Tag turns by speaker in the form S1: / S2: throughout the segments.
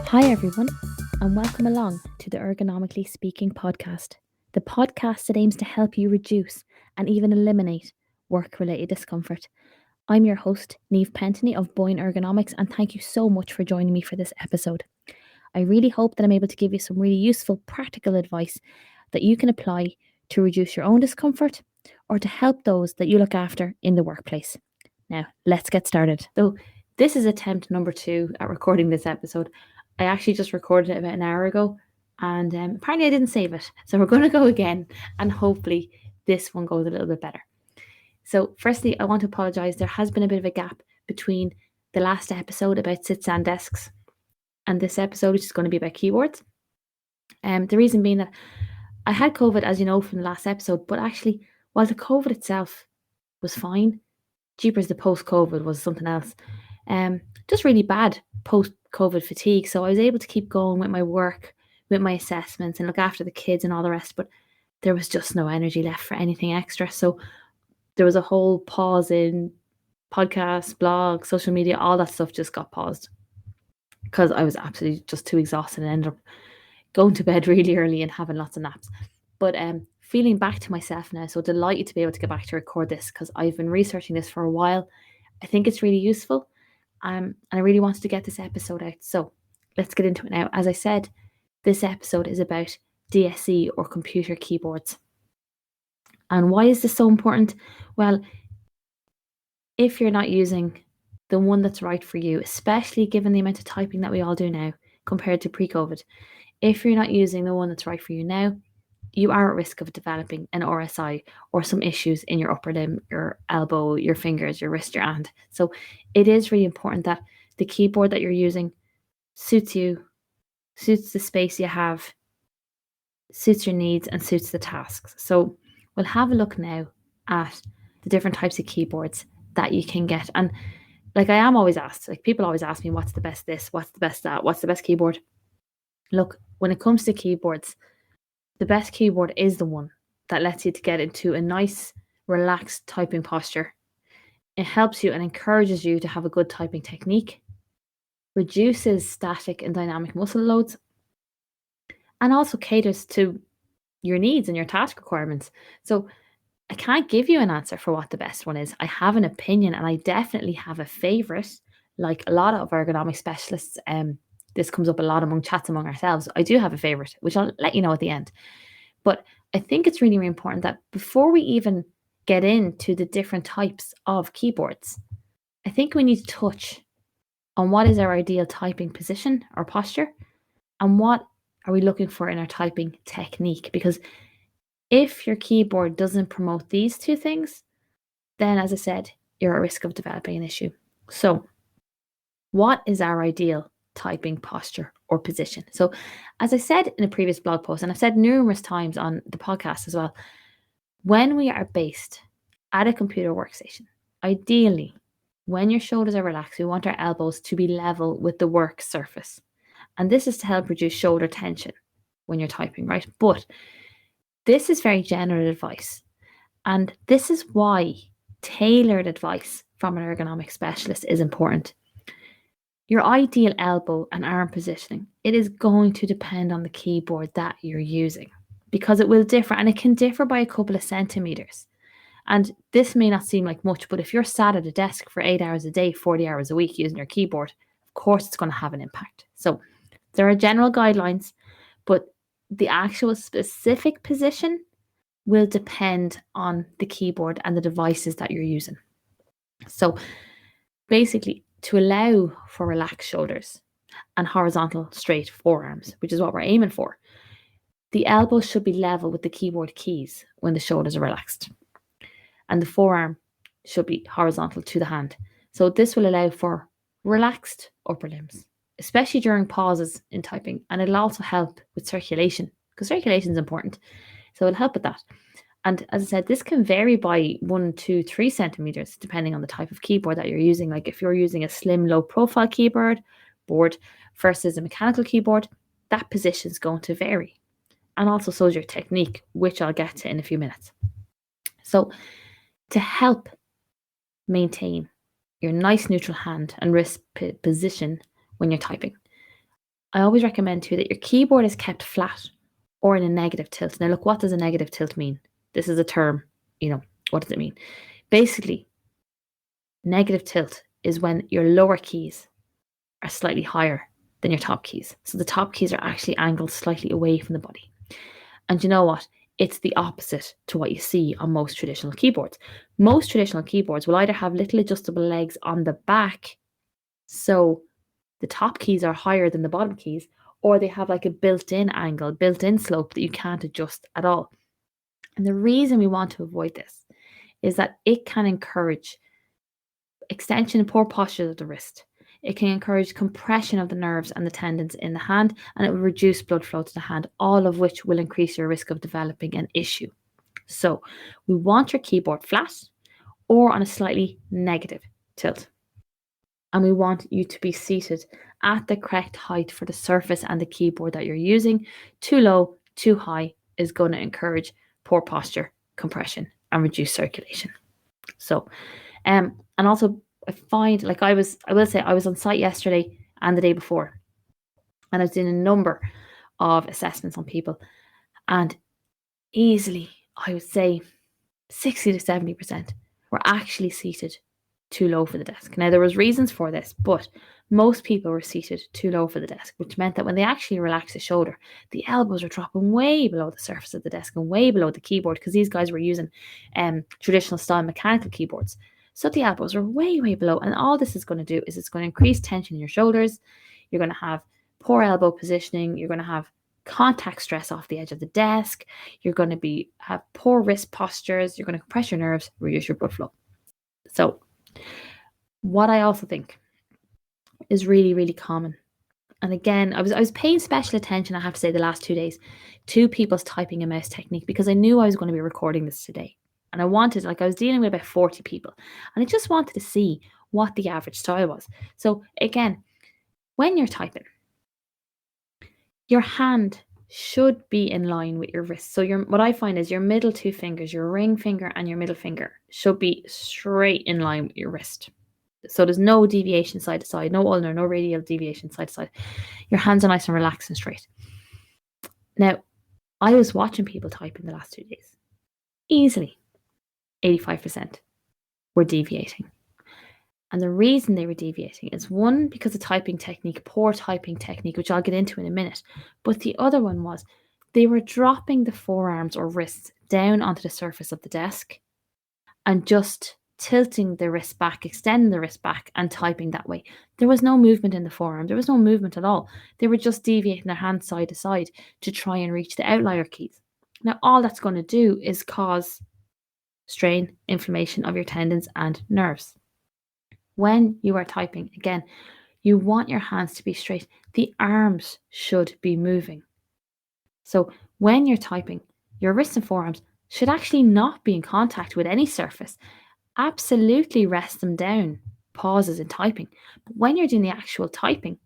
S1: Hi, everyone, and welcome along to the Ergonomically Speaking podcast, the podcast that aims to help you reduce and even eliminate work related discomfort. I'm your host, Niamh Pentony of Boyne Ergonomics, and thank you so much for joining me for this episode. I really hope that I'm able to give you some really useful, practical advice that you can apply to reduce your own discomfort or to help those that you look after in the workplace. Now, let's get started. So, this is attempt number 2 at recording this episode. I actually just recorded it about an hour ago and apparently I didn't save it. So, we're going to go again and hopefully this one goes a little bit better. So, firstly, I want to apologise. There has been a bit of a gap between the last episode about sit-stand desks and this episode, which is going to be about keyboards. The reason being that I had COVID, as you know, from the last episode, but actually, while the COVID itself was fine, jeepers, the post-COVID was something else. Just really bad post-COVID fatigue. So I was able to keep going with my work, with my assessments, and look after the kids and all the rest. But there was just no energy left for anything extra. So there was a whole pause in podcasts, blogs, social media, all that stuff just got paused because I was absolutely just too exhausted and ended up going to bed really early and having lots of naps. But feeling back to myself now, so delighted to be able to get back to record this because I've been researching this for a while. I think it's really useful, and I really wanted to get this episode out. So let's get into it now. As I said, this episode is about DSE or computer keyboards. And why is this so important? Well, if you're not using the one that's right for you, especially given the amount of typing that we all do now compared to pre-COVID, if you're not using the one that's right for you now, you are at risk of developing an RSI or some issues in your upper limb, your elbow, your fingers, your wrist, your hand. So it is really important that the keyboard that you're using suits you, suits the space you have, suits your needs, and suits the tasks. So we'll have a look now at the different types of keyboards that you can get. And like I am always asked, like people always ask me, what's the best this, what's the best that, what's the best keyboard? Look, when it comes to keyboards, the best keyboard is the one that lets you to get into a nice, relaxed typing posture. It helps you and encourages you to have a good typing technique, reduces static and dynamic muscle loads, and also caters to your needs and your task requirements. So I can't give you an answer for what the best one is. I have an opinion and I definitely have a favourite. Like a lot of ergonomic specialists, this comes up a lot among chats among ourselves. I do have a favourite, which I'll let you know at the end. But I think it's really, really important that before we even get into the different types of keyboards, I think we need to touch on what is our ideal typing position or posture and what are we looking for in our typing technique. Because if your keyboard doesn't promote these two things, then as I said, you're at risk of developing an issue. So what is our ideal typing posture or position? So as I said in a previous blog post, and I've said numerous times on the podcast as well, when we are based at a computer workstation, ideally, when your shoulders are relaxed, we want our elbows to be level with the work surface. And this is to help reduce shoulder tension when you're typing, right? But this is very general advice. And this is why tailored advice from an ergonomic specialist is important. Your ideal elbow and arm positioning, it is going to depend on the keyboard that you're using because it will differ, and it can differ by a couple of centimeters. And this may not seem like much, but if you're sat at a desk for 8 hours a day, 40 hours a week using your keyboard, of course it's going to have an impact. So there are general guidelines, but the actual specific position will depend on the keyboard and the devices that you're using. So basically, to allow for relaxed shoulders and horizontal straight forearms, which is what we're aiming for, the elbow should be level with the keyboard keys when the shoulders are relaxed. And the forearm should be horizontal to the hand. So this will allow for relaxed upper limbs, especially during pauses in typing. And it'll also help with circulation because circulation is important. So it'll help with that. And as I said, this can vary by 1, 2, 3 centimeters, depending on the type of keyboard that you're using. Like if you're using a slim, low profile keyboard board versus a mechanical keyboard, that position is going to vary. And also so is your technique, which I'll get to in a few minutes. So to help maintain your nice neutral hand and wrist position when you're typing, I always recommend too that your keyboard is kept flat or in a negative tilt. Now, look, what does a negative tilt mean? This is a term, what does it mean? Basically, negative tilt is when your lower keys are slightly higher than your top keys. So the top keys are actually angled slightly away from the body. And you know what? It's the opposite to what you see on most traditional keyboards. Most traditional keyboards will either have little adjustable legs on the back, so the top keys are higher than the bottom keys, or they have like a built-in angle, built-in slope that you can't adjust at all. And the reason we want to avoid this is that it can encourage extension and poor posture of the wrist. It can encourage compression of the nerves and the tendons in the hand, and it will reduce blood flow to the hand, all of which will increase your risk of developing an issue. So we want your keyboard flat or on a slightly negative tilt. And we want you to be seated at the correct height for the surface and the keyboard that you're using. Too low, too high is going to encourage poor posture, compression, and reduce circulation. So, and also I find, like I will say I was on site yesterday and the day before, and I was doing a number of assessments on people, and easily I would say 60 to 70% were actually seated too low for the desk. Now, there was reasons for this, but most people were seated too low for the desk, which meant that when they actually relaxed the shoulder, the elbows were dropping way below the surface of the desk and way below the keyboard, because these guys were using traditional style mechanical keyboards. So the elbows are way, way below. And all this is going to do is it's going to increase tension in your shoulders. You're going to have poor elbow positioning. You're going to have contact stress off the edge of the desk. You're going to have poor wrist postures. You're going to compress your nerves, reduce your blood flow. So what I also think is really, really common. And again, I was paying special attention, I have to say, the last 2 days to people's typing and mouse technique, because I knew I was going to be recording this today. And I was dealing with about 40 people, and I just wanted to see what the average style was. So again, when you're typing, your hand should be in line with your wrist. So what I find is your middle two fingers, your ring finger and your middle finger, should be straight in line with your wrist. So there's no deviation side to side, no ulnar, no radial deviation side to side. Your hands are nice and relaxed and straight. Now, I was watching people type in the last 2 days. Easily 85% were deviating. And the reason they were deviating is, one, because of typing technique, poor typing technique, which I'll get into in a minute. But the other one was they were dropping the forearms or wrists down onto the surface of the desk and just tilting the wrist back, extending the wrist back and typing that way. There was no movement in the forearm. There was no movement at all. They were just deviating their hands side to side to try and reach the outlier keys. Now, all that's going to do is cause strain, inflammation of your tendons and nerves. When you are typing, again, you want your hands to be straight. The arms should be moving. So when you're typing, your wrists and forearms should actually not be in contact with any surface. Absolutely rest them down, pauses in typing. But when you're doing the actual typing,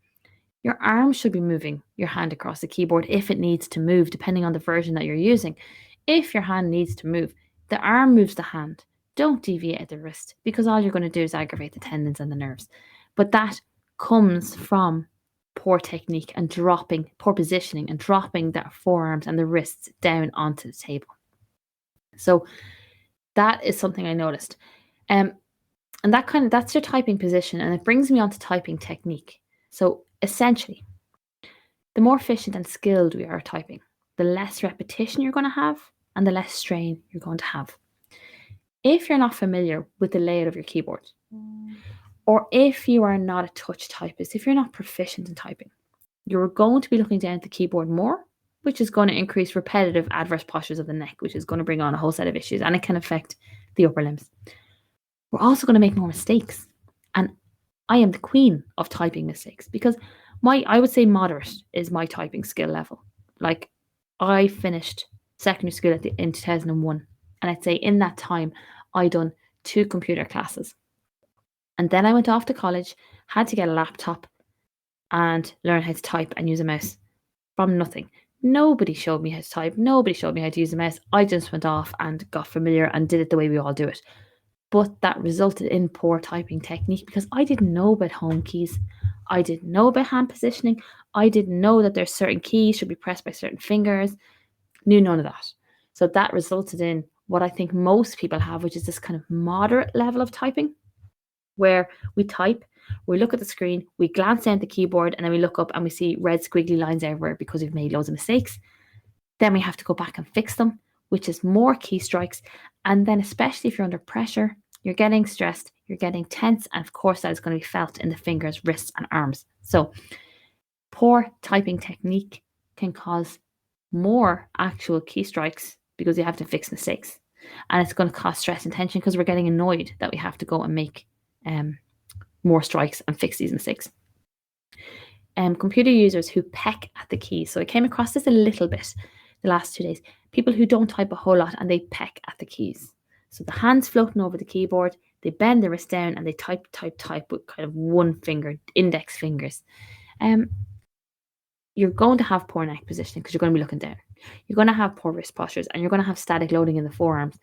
S1: your arm should be moving your hand across the keyboard if it needs to move, depending on the version that you're using. If your hand needs to move, the arm moves the hand. Don't deviate at the wrist, because all you're going to do is aggravate the tendons and the nerves. But that comes from poor technique and poor positioning and dropping the forearms and the wrists down onto the table. So that is something I noticed. And that's your typing position, and it brings me on to typing technique. So essentially, the more efficient and skilled we are at typing, the less repetition you're going to have and the less strain you're going to have. If you're not familiar with the layout of your keyboard, or if you are not a touch typist, if you're not proficient in typing, you're going to be looking down at the keyboard more, which is going to increase repetitive adverse postures of the neck, which is going to bring on a whole set of issues, and it can affect the upper limbs. We're also going to make more mistakes. And I am the queen of typing mistakes, because I would say moderate is my typing skill level. Like, I finished secondary school in 2001. And I'd say in that time, I done 2 computer classes. And then I went off to college, had to get a laptop and learn how to type and use a mouse from nothing. Nobody showed me how to type. Nobody showed me how to use a mouse. I just went off and got familiar and did it the way we all do it. But that resulted in poor typing technique, because I didn't know about home keys. I didn't know about hand positioning. I didn't know that there's certain keys should be pressed by certain fingers. Knew none of that. So that resulted in what I think most people have, which is this kind of moderate level of typing, where we type, we look at the screen, we glance down at the keyboard, and then we look up and we see red squiggly lines everywhere because we've made loads of mistakes. Then we have to go back and fix them, which is more key strikes. And then especially if you're under pressure, you're getting stressed, you're getting tense, and of course that is going to be felt in the fingers, wrists, and arms. So poor typing technique can cause more actual key strikes because you have to fix mistakes. And it's going to cause stress and tension because we're getting annoyed that we have to go and make more strikes and fix these mistakes. Computer users who peck at the keys. So I came across this a little bit the last 2 days. People who don't type a whole lot and they peck at the keys. So the hands floating over the keyboard, they bend the wrist down and they type with kind of one finger, index fingers. You're going to have poor neck positioning because you're going to be looking down. You're going to have poor wrist postures and you're going to have static loading in the forearms.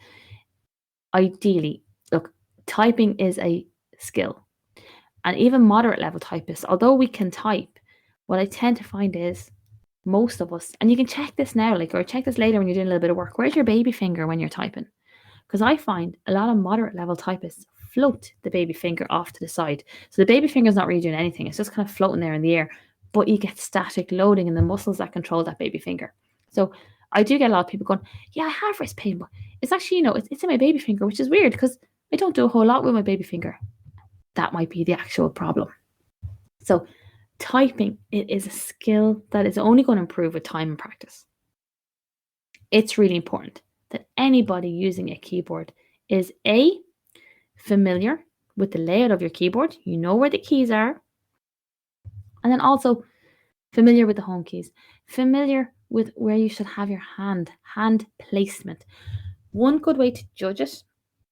S1: Ideally, look, typing is a skill. And even moderate level typists, although we can type, what I tend to find is most of us, and you can check this now, or check this later when you're doing a little bit of work, where's your baby finger when you're typing? Because I find a lot of moderate level typists float the baby finger off to the side. So the baby finger is not really doing anything. It's just kind of floating there in the air, but you get static loading in the muscles that control that baby finger. So I do get a lot of people going, yeah, I have wrist pain, but it's actually, it's in my baby finger, which is weird because I don't do a whole lot with my baby finger. That might be the actual problem. So typing, it is a skill that is only going to improve with time and practice. It's really important that anybody using a keyboard is familiar with the layout of your keyboard. You know where the keys are. And then also familiar with the home keys. Familiar with where you should have your hand placement. One good way to judge it,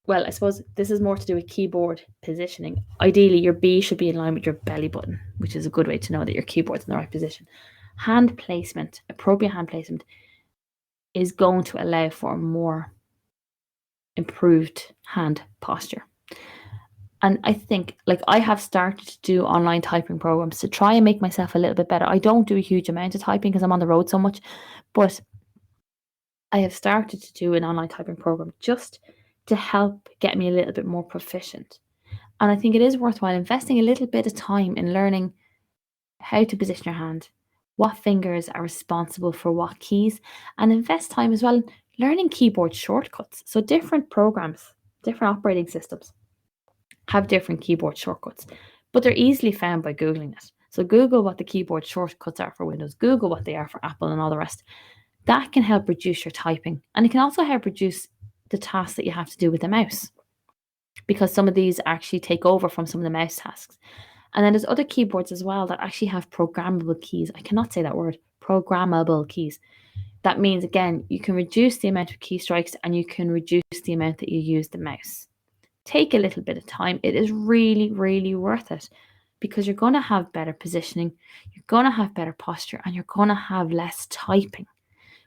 S1: well, I suppose this is more to do with keyboard positioning. Ideally, your B should be in line with your belly button, which is a good way to know that your keyboard's in the right position. Hand placement, appropriate hand placement, is going to allow for more improved hand posture. And I think, I have started to do online typing programs to try and make myself a little bit better. I don't do a huge amount of typing because I'm on the road so much, but I have started to do an online typing program just to help get me a little bit more proficient. And I think it is worthwhile investing a little bit of time in learning how to position your hand, what fingers are responsible for what keys, and invest time as well in learning keyboard shortcuts. So different programs, different operating systems have different keyboard shortcuts, but they're easily found by Googling it. So Google what the keyboard shortcuts are for Windows, Google what they are for Apple and all the rest. That can help reduce your typing. And it can also help reduce the tasks that you have to do with the mouse, because some of these actually take over from some of the mouse tasks. And then there's other keyboards as well that actually have programmable keys. I cannot say that word, programmable keys. That means, again, you can reduce the amount of key strikes and you can reduce the amount that you use the mouse. Take a little bit of time. It is really, really worth it because you're going to have better positioning, you're going to have better posture, and you're going to have less typing,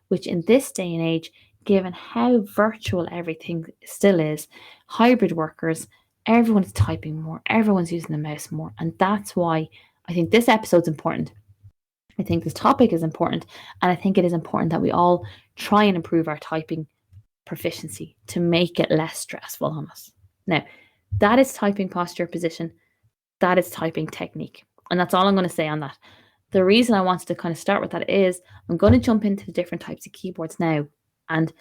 S1: which in this day and age, given how virtual everything still is, hybrid workers, everyone's typing more, everyone's using the mouse more. And that's why I think this episode's important. I think this topic is important. And I think it is important that we all try and improve our typing proficiency to make it less stressful on us. Now, that is typing posture position. That is typing technique. And that's all I'm going to say on that. The reason I wanted to kind of start with that is I'm going to jump into the different types of keyboards now. And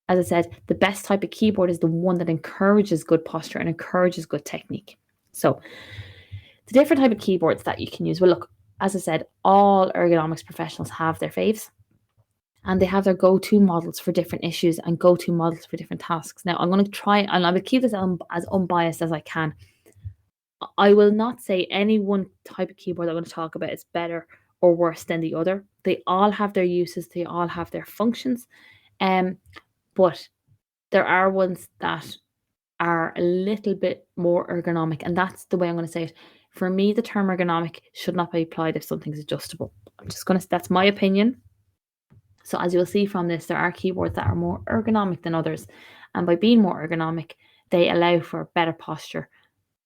S1: as I said, the best type of keyboard is the one that encourages good posture and encourages good technique. So the different type of keyboards that you can use. Well, look, as I said, all ergonomics professionals have their faves. And they have their go-to models for different issues and go-to models for different tasks. Now, I'm going to try, and I will keep this as unbiased as I can. I will not say any one type of keyboard that I'm going to talk about is better or worse than the other. They all have their uses. They all have their functions. But there are ones that are a little bit more ergonomic. And that's the way I'm going to say it. For me, the term ergonomic should not be applied if something's adjustable. That's my opinion. So as you'll see from this, there are keyboards that are more ergonomic than others. And by being more ergonomic, they allow for better posture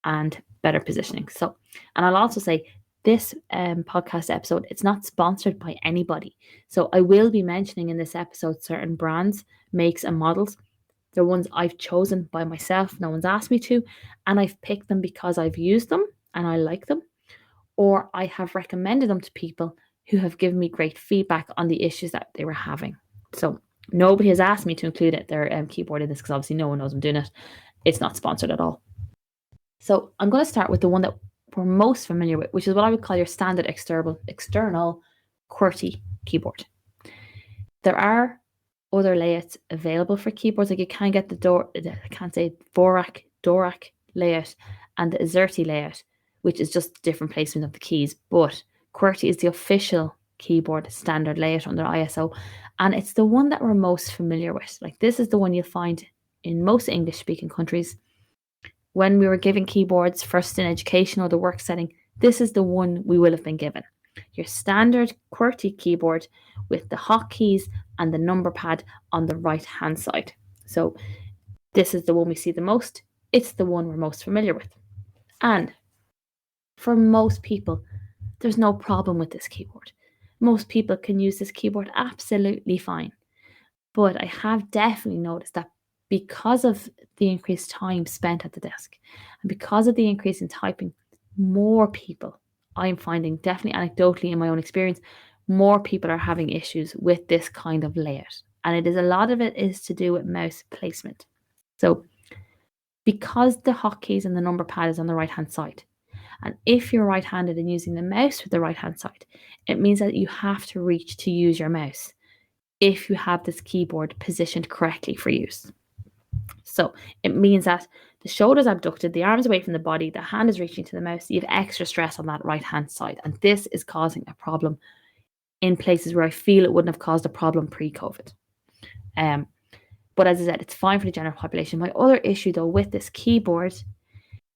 S1: and better positioning. So, and I'll also say this podcast episode, it's not sponsored by anybody. So I will be mentioning in this episode certain brands, makes and models. They're ones I've chosen by myself. No one's asked me to. And I've picked them because I've used them and I like them. Or I have recommended them to people who have given me great feedback on the issues that they were having. So nobody has asked me to include their keyboard in this because obviously no one knows I'm doing it. It's not sponsored at all. So I'm going to start with the one that we're most familiar with, which is what I would call your standard external QWERTY keyboard. There are other layouts available for keyboards. Like you can get the Dvorak layout and the Azerty layout, which is just different placement of the keys. But QWERTY is the official keyboard standard layout under ISO, and it's the one that we're most familiar with. Like this is the one you'll find in most English-speaking countries. When we were given keyboards first in education or the work setting, this is the one we will have been given. Your standard QWERTY keyboard with the hotkeys and the number pad on the right hand side. So this is the one we see the most. It's the one we're most familiar with. And for most people, there's no problem with this keyboard. Most people can use this keyboard absolutely fine. But I have definitely noticed that because of the increased time spent at the desk and because of the increase in typing, more people, I'm finding definitely anecdotally in my own experience, more people are having issues with this kind of layout. And a lot of it is to do with mouse placement. So because the hotkeys and the number pad is on the right hand side, and if you're right-handed and using the mouse with the right hand side, it means that you have to reach to use your mouse if you have this keyboard positioned correctly for use. So it means that the shoulders abducted, the arms away from the body, the hand is reaching to the mouse, you have extra stress on that right hand side. And this is causing a problem in places where I feel it wouldn't have caused a problem pre-COVID. But as I said, it's fine for the general population. My other issue though with this keyboard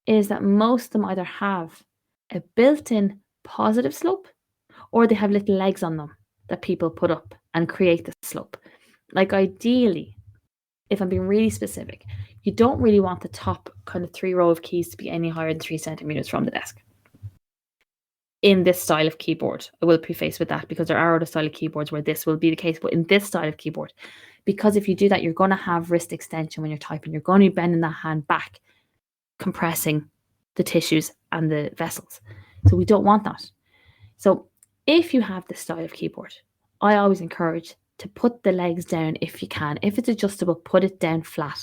S1: is that most of them either have a built-in positive slope or they have little legs on them that people put up and create the slope. Like ideally, if I'm being really specific, you don't really want the top kind of 3 row of keys to be any higher than 3 centimeters from the desk. In this style of keyboard, I will preface with that because there are other style of keyboards where this will be the case, but in this style of keyboard, because if you do that, you're going to have wrist extension when you're typing. You're going to be bending that hand back, compressing the tissues and the vessels. So we don't want that. So if you have this style of keyboard, I always encourage to put the legs down if you can. If it's adjustable, put it down flat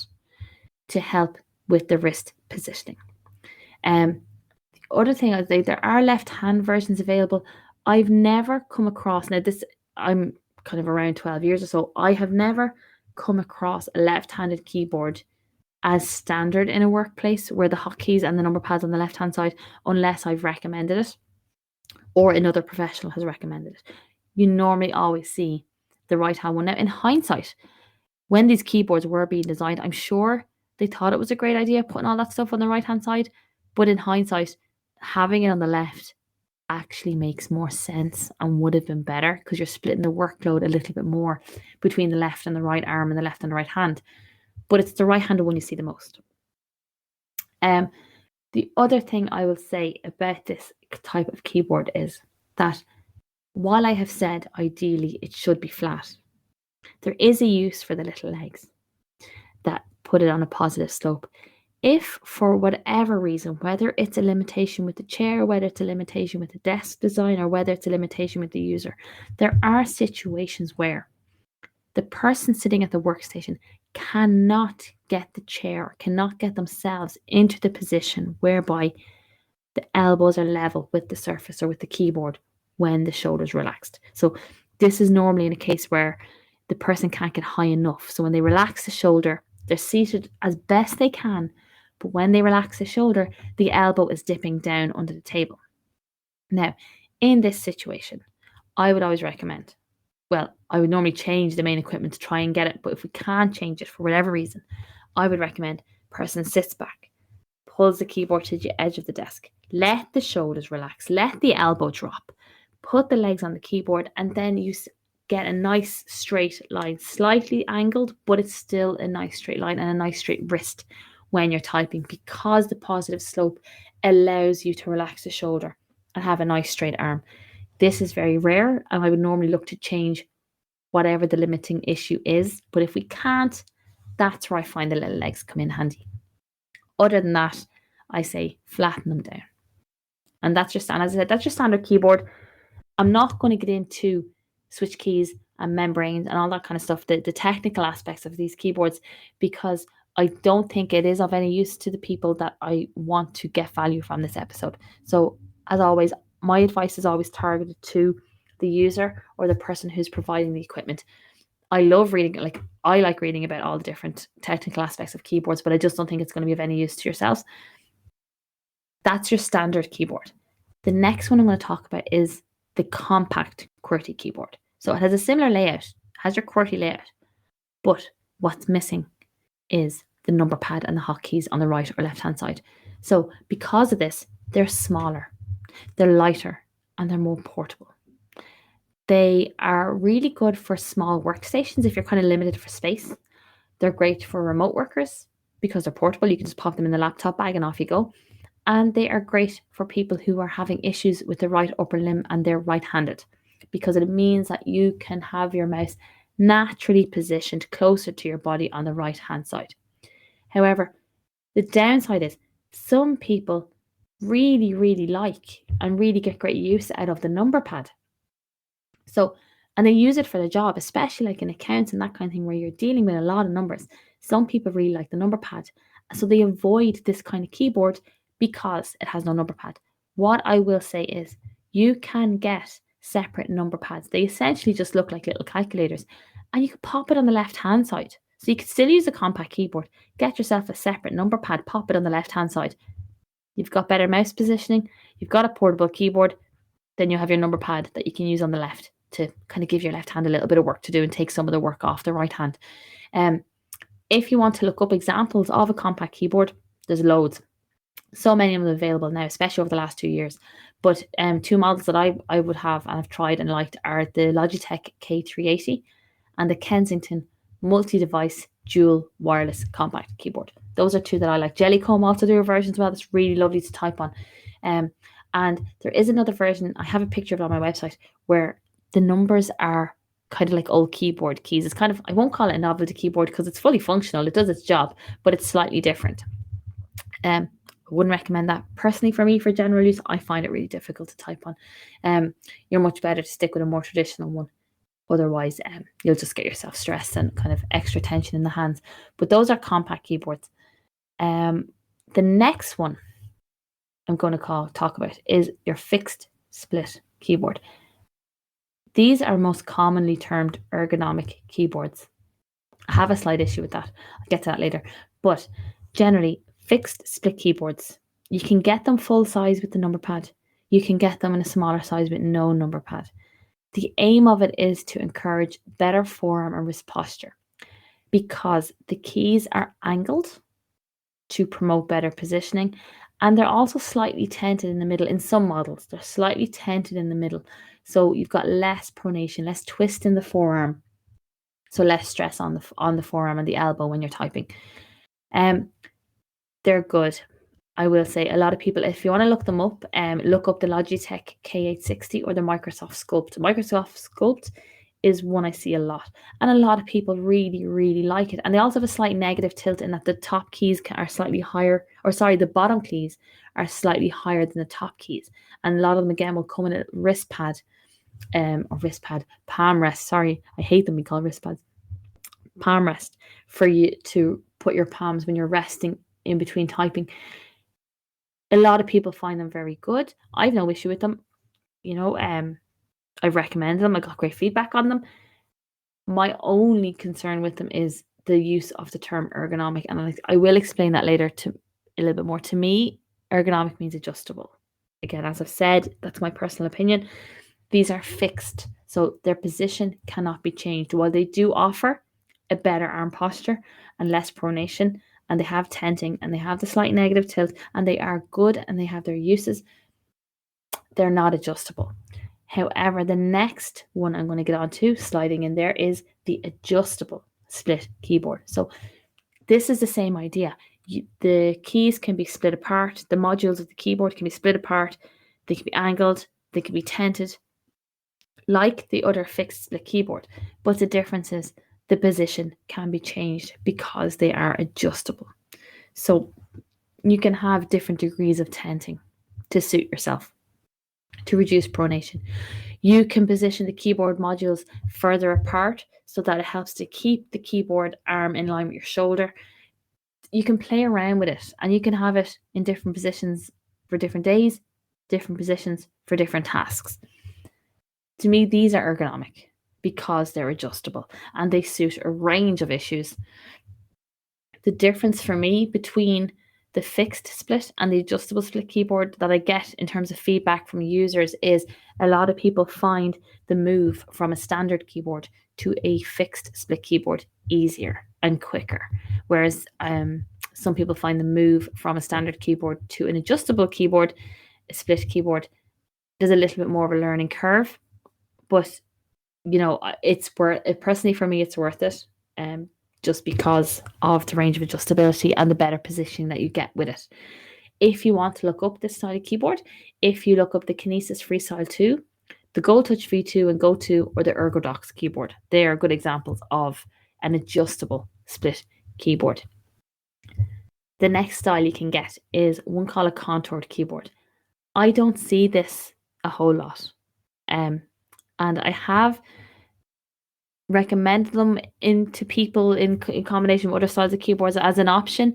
S1: to help with the wrist positioning. The other thing I'd say, there are left-hand versions available. I've never come across, now this, I'm kind of around 12 years or so, I have never come across a left-handed keyboard as standard in a workplace where the hotkeys and the number pads on the left-hand side, unless I've recommended it or another professional has recommended it. You normally always see the right-hand one. Now, in hindsight, when these keyboards were being designed, I'm sure they thought it was a great idea putting all that stuff on the right-hand side. But in hindsight, having it on the left actually makes more sense and would have been better because you're splitting the workload a little bit more between the left and the right arm and the left and the right hand. But it's the right-handed one you see the most. The other thing I will say about this type of keyboard is that while I have said ideally it should be flat, there is a use for the little legs that put it on a positive slope. If for whatever reason, whether it's a limitation with the chair, whether it's a limitation with the desk design, or whether it's a limitation with the user, there are situations where the person sitting at the workstation cannot get the chair, cannot get themselves into the position whereby the elbows are level with the surface or with the keyboard when the shoulder's relaxed. So this is normally in a case where the person can't get high enough. So when they relax the shoulder, they're seated as best they can, but when they relax the shoulder, the elbow is dipping down under the table. Now, in this situation, I would always recommend, well, I would normally change the main equipment to try and get it, but if we can't change it for whatever reason, I would recommend person sits back, pulls the keyboard to the edge of the desk, let the shoulders relax, let the elbow drop, put the legs on the keyboard, and then you get a nice straight line, slightly angled, but it's still a nice straight line and a nice straight wrist when you're typing, because the positive slope allows you to relax the shoulder and have a nice straight arm. This is very rare, and I would normally look to change whatever the limiting issue is. But if we can't, that's where I find the little legs come in handy. Other than that, I say flatten them down. And that's just, and as I said, that's your standard keyboard. I'm not going to get into switch keys and membranes and all that kind of stuff, the technical aspects of these keyboards, because I don't think it is of any use to the people that I want to get value from this episode. So as always, my advice is always targeted to the user or the person who's providing the equipment. I love reading, I like reading about all the different technical aspects of keyboards, but I just don't think it's going to be of any use to yourselves. That's your standard keyboard. The next one I'm going to talk about is the compact QWERTY keyboard. So it has a similar layout, has your QWERTY layout, but what's missing is the number pad and the hotkeys on the right or left hand side. So because of this, they're smaller, they're lighter, and they're more portable. They are really good for small workstations if you're kind of limited for space. They're great for remote workers because they're portable. You can just pop them in the laptop bag and off you go. And they are great for people who are having issues with the right upper limb and they're right-handed, because it means that you can have your mouse naturally positioned closer to your body on the right-hand side. However, the downside is some people really, really like and really get great use out of the number pad. So, and they use it for the job, especially like in accounts and that kind of thing where you're dealing with a lot of numbers. Some people really like the number pad. So they avoid this kind of keyboard because it has no number pad. What I will say is you can get separate number pads. They essentially just look like little calculators, and you can pop it on the left hand side. So you can still use a compact keyboard, get yourself a separate number pad, pop it on the left hand side. You've got better mouse positioning, you've got a portable keyboard, then you have your number pad that you can use on the left to kind of give your left hand a little bit of work to do and take some of the work off the right hand. If you want to look up examples of a compact keyboard, there's loads. So many of them available now, especially over the last 2 years. But two models that I would have and I've tried and liked are the Logitech K380 and the Kensington multi-device dual wireless compact keyboard. Those are two that I like. Jellycomb also do a version as well. That's really lovely to type on. And there is another version, I have a picture of it on my website, where the numbers are kind of like old keyboard keys. It's kind of, I won't call it a novelty keyboard because it's fully functional. It does its job, but it's slightly different. I wouldn't recommend that personally for me for general use. I find it really difficult to type on. You're much better to stick with a more traditional one. Otherwise, you'll just get yourself stressed and kind of extra tension in the hands. But those are compact keyboards. The next one I'm going to talk about is your fixed split keyboard. These are most commonly termed ergonomic keyboards. I have a slight issue with that. I'll get to that later. But generally, fixed split keyboards, you can get them full size with the number pad. You can get them in a smaller size with no number pad. The aim of it is to encourage better forearm and wrist posture because the keys are angled to promote better positioning, and they're also slightly tented in the middle. In some models, they're slightly tented in the middle. So you've got less pronation, less twist in the forearm. So less stress on the forearm and the elbow when you're typing. They're good. I will say a lot of people, if you want to look them up, look up the Logitech K860 or the Microsoft Sculpt. Microsoft Sculpt is one I see a lot. And a lot of people really, really like it. And they also have a slight negative tilt in that the top keys are slightly higher, the bottom keys are slightly higher than the top keys. And a lot of them, again, will come in a wrist pad, palm rest. Sorry, I hate them being called wrist pads. Palm rest for you to put your palms when you're resting in between typing. A lot of people find them very good. I've no issue with them. I've recommended them. I got great feedback on them. My only concern with them is the use of the term ergonomic, and I will explain that later a little bit more. To me, ergonomic means adjustable. Again, as I've said, that's my personal opinion. These are fixed, so their position cannot be changed. While they do offer a better arm posture and less pronation, and they have tenting and they have the slight negative tilt, and they are good and they have their uses, they're not adjustable. However, the next one I'm going to get on to, sliding in there, is the adjustable split keyboard. So this is the same idea. The keys can be split apart. The modules of the keyboard can be split apart they can be angled, they can be tented, like the other fixed split keyboard. But the difference is the position can be changed because they are adjustable. So you can have different degrees of tenting to suit yourself, to reduce pronation. You can position the keyboard modules further apart so that it helps to keep the keyboard arm in line with your shoulder. You can play around with it, and you can have it in different positions for different days, different positions for different tasks. To me, these are ergonomic because they're adjustable and they suit a range of issues. The difference for me between the fixed split and the adjustable split keyboard that I get in terms of feedback from users is a lot of people find the move from a standard keyboard to a fixed split keyboard easier and quicker. Whereas some people find the move from a standard keyboard to an adjustable keyboard, a split keyboard, there's a little bit more of a learning curve. But it's worth it. Personally, for me, it's worth it. Just because of the range of adjustability and the better positioning that you get with it. If you want to look up this style of keyboard, if you look up the Kinesis Freestyle 2, the GoTouch V2 and Go2, or the ErgoDox keyboard, they are good examples of an adjustable split keyboard. The next style you can get is one called a contoured keyboard. I don't see this a whole lot. And I have recommend them into people in combination with other styles of keyboards as an option.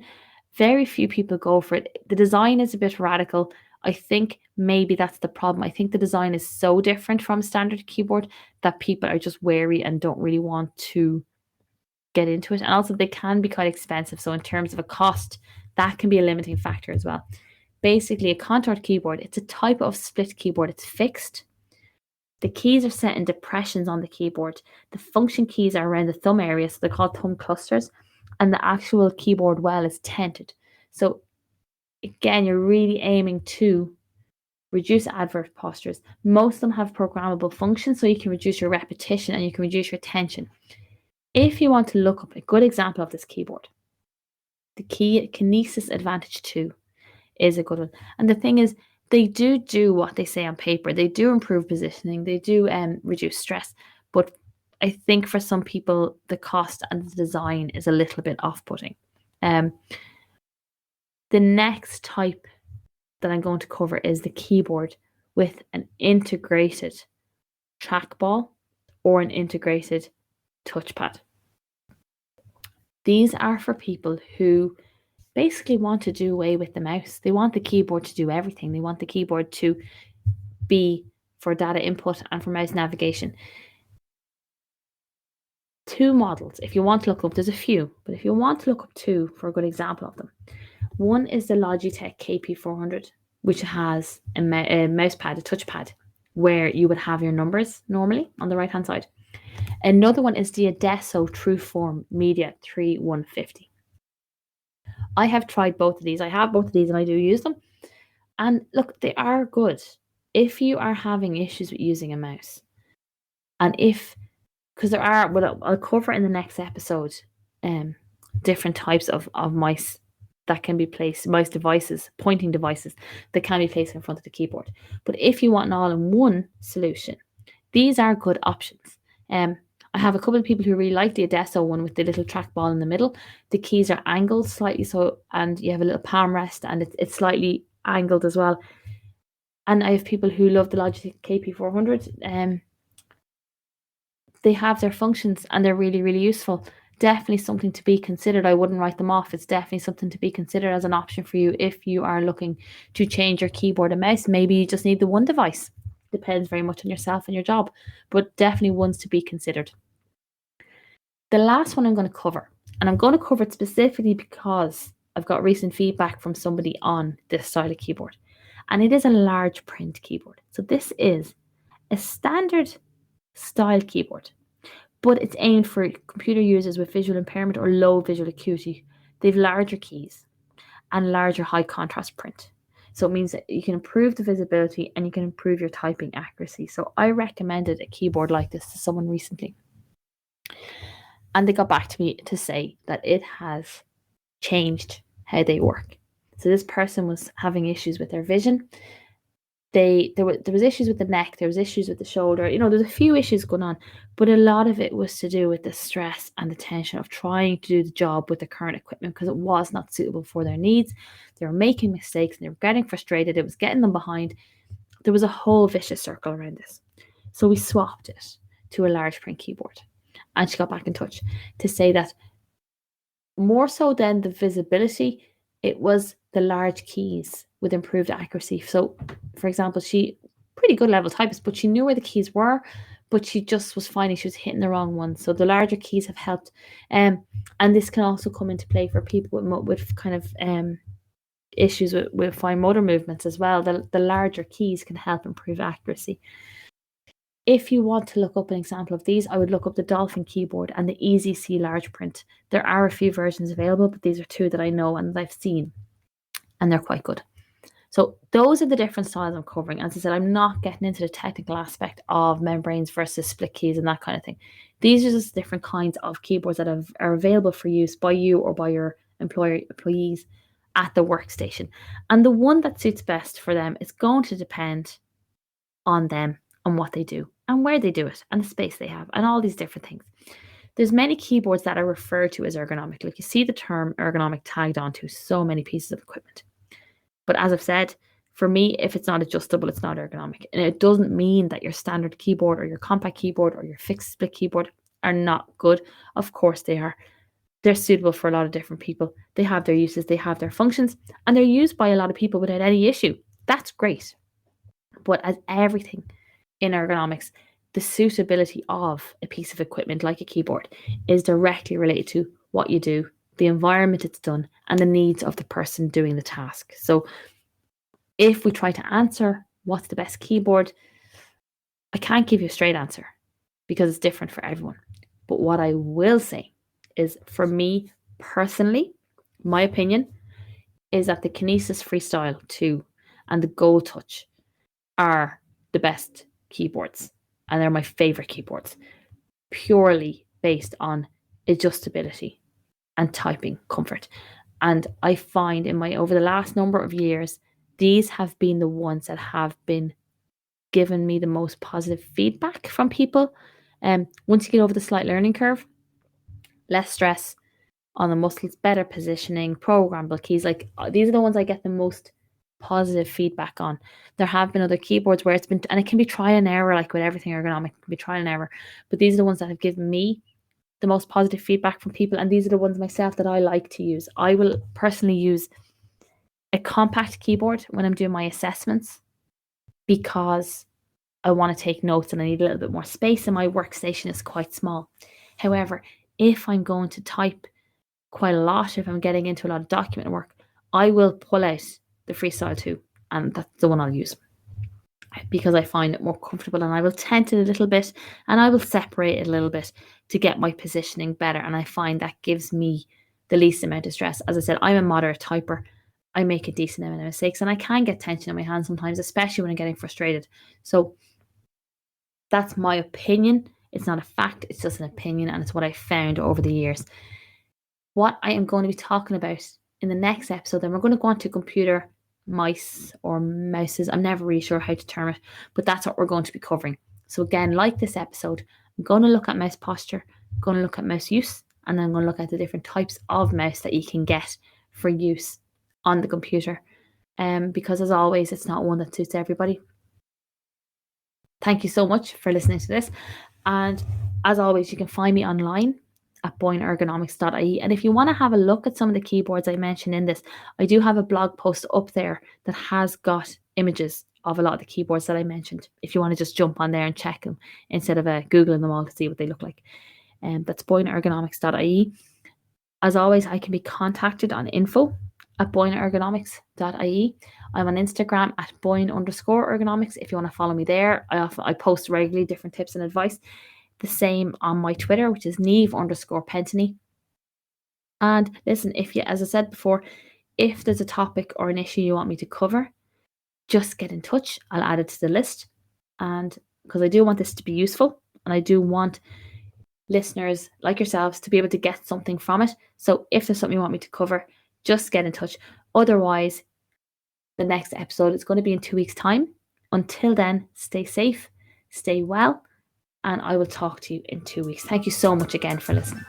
S1: Very few people go for it. The design is a bit radical. I think maybe that's the problem. I think the design is so different from standard keyboard that people are just wary and don't really want to get into it. And also they can be quite expensive. So in terms of a cost, that can be a limiting factor as well. Basically, a contoured keyboard, it's a type of split keyboard. It's fixed. The keys are set in depressions on the keyboard. The function keys are around the thumb area, so they're called thumb clusters, and the actual keyboard well is tented. So again, you're really aiming to reduce adverse postures. Most of them have programmable functions, so you can reduce your repetition and you can reduce your tension. If you want to look up a good example of this keyboard, the Kinesis Advantage 2 is a good one. And the thing is, they do what they say on paper. They do improve positioning. They do reduce stress. But I think for some people, the cost and the design is a little bit off-putting. The next type that I'm going to cover is the keyboard with an integrated trackball or an integrated touchpad. These are for people who basically want to do away with the mouse. They want the keyboard to do everything. They want the keyboard to be for data input and for mouse navigation. Two models, if you want to look up, there's a few, but if you want to look up two for a good example of them, one is the Logitech KP400, which has a mouse pad, a touchpad, where you would have your numbers normally on the right hand side. Another one is the Adesso Trueform Media 3150. I have tried both of these. I have both of these and I do use them. And look, they are good. If you are having issues with using a mouse, and because there are, well, I'll cover in the next episode, different types of mice that can be placed, mouse devices, pointing devices that can be placed in front of the keyboard. But if you want an all-in-one solution, these are good options. I have a couple of people who really like the Adesso one with the little trackball in the middle. The keys are angled slightly, so, and you have a little palm rest, and it's slightly angled as well. And I have people who love the Logitech KP400. They have their functions and they're really, really useful. Definitely something to be considered. I wouldn't write them off. It's definitely something to be considered as an option for you if you are looking to change your keyboard and mouse. Maybe you just need the one device. Depends very much on yourself and your job, but definitely ones to be considered. The last one I'm going to cover, and I'm going to cover it specifically because I've got recent feedback from somebody on this style of keyboard, and it is a large print keyboard. So this is a standard style keyboard, but it's aimed for computer users with visual impairment or low visual acuity. They've larger keys and larger high contrast print. So it means that you can improve the visibility and you can improve your typing accuracy. So I recommended a keyboard like this to someone recently. And they got back to me to say that it has changed how they work. So this person was having issues with their vision. there was issues with the neck, there was issues with the shoulder, there's a few issues going on, but a lot of it was to do with the stress and the tension of trying to do the job with the current equipment because it was not suitable for their needs. They were making mistakes and they were getting frustrated. It was getting them behind. There was a whole vicious circle around this. So we swapped it to a large print keyboard. And she got back in touch to say that more so than the visibility, it was the large keys with improved accuracy. So, for example, she pretty good level typist, but she knew where the keys were, but she just was finding she was hitting the wrong one. So the larger keys have helped. And this can also come into play for people with kind of issues with fine motor movements as well. The larger keys can help improve accuracy. If you want to look up an example of these, I would look up the Dolphin keyboard and the Easy C large print. There are a few versions available, but these are two that I know and that I've seen, and they're quite good. So those are the different styles I'm covering. As I said, I'm not getting into the technical aspect of membranes versus split keys and that kind of thing. These are just different kinds of keyboards that are available for use by you or by your employees at the workstation. And the one that suits best for them is going to depend on them and what they do and where they do it and the space they have and all these different things. There's many keyboards that are referred to as ergonomic. Like you see the term ergonomic tagged onto so many pieces of equipment. But as I've said, for me, if it's not adjustable, it's not ergonomic. And it doesn't mean that your standard keyboard or your compact keyboard or your fixed split keyboard are not good. Of course they are. They're suitable for a lot of different people. They have their uses, they have their functions, and they're used by a lot of people without any issue. That's great. But as everything in ergonomics, the suitability of a piece of equipment like a keyboard is directly related to what you do, the environment it's done, and the needs of the person doing the task. So if we try to answer what's the best keyboard, I can't give you a straight answer because it's different for everyone. But what I will say is, for me personally, my opinion is that the Kinesis Freestyle 2 and the Gold Touch are the best keyboards, and they're my favorite keyboards, purely based on adjustability and typing comfort. And I find over the last number of years, these have been the ones that have been given me the most positive feedback from people. Once you get over the slight learning curve, less stress on the muscles, better positioning, programmable keys. Like these are the ones I get the most positive feedback on. There have been other keyboards where it's been, and it can be trial and error, like with everything ergonomic, it can be trial and error. But these are the ones that have given me the most positive feedback from people, and these are the ones myself that I like to use. I will personally use a compact keyboard when I'm doing my assessments because I want to take notes and I need a little bit more space and my workstation is quite small. However, if I'm going to type quite a lot, if I'm getting into a lot of document work, I will pull out the Freestyle 2 and that's the one I'll use because I find it more comfortable, and I will tent it a little bit and I will separate it a little bit to get my positioning better, and I find that gives me the least amount of stress. As I said, I'm a moderate typer. I make a decent amount of mistakes and I can get tension in my hands sometimes, especially when I'm getting frustrated. So that's my opinion. It's not a fact, it's just an opinion, and it's what I found over the years. What I am going to be talking about in the next episode, then we're going to go on to computer mice or mouses. I'm never really sure how to term it, but that's what we're going to be covering. So again, like this episode, I'm going to look at mouse posture, I'm going to look at mouse use, and then I'm going to look at the different types of mouse that you can get for use on the computer. Because as always, it's not one that suits everybody. Thank you so much for listening to this. And as always, you can find me online at boynergonomics.ie. And if you want to have a look at some of the keyboards I mentioned in this, I do have a blog post up there that has got images of a lot of the keyboards that I mentioned. If you want to just jump on there and check them instead of Googling them all to see what they look like. That's boynergonomics.ie. As always, I can be contacted on info@boynergonomics.ie. I'm on Instagram at boyne_ergonomics if you want to follow me there. I post regularly different tips and advice. The same on my Twitter, which is Niamh_Pentany. And listen, as I said before, if there's a topic or an issue you want me to cover, just get in touch. I'll add it to the list. And because I do want this to be useful, and I do want listeners like yourselves to be able to get something from it. So if there's something you want me to cover, just get in touch. Otherwise, the next episode is going to be in 2 weeks' time. Until then, stay safe, stay well, and I will talk to you in 2 weeks. Thank you so much again for listening.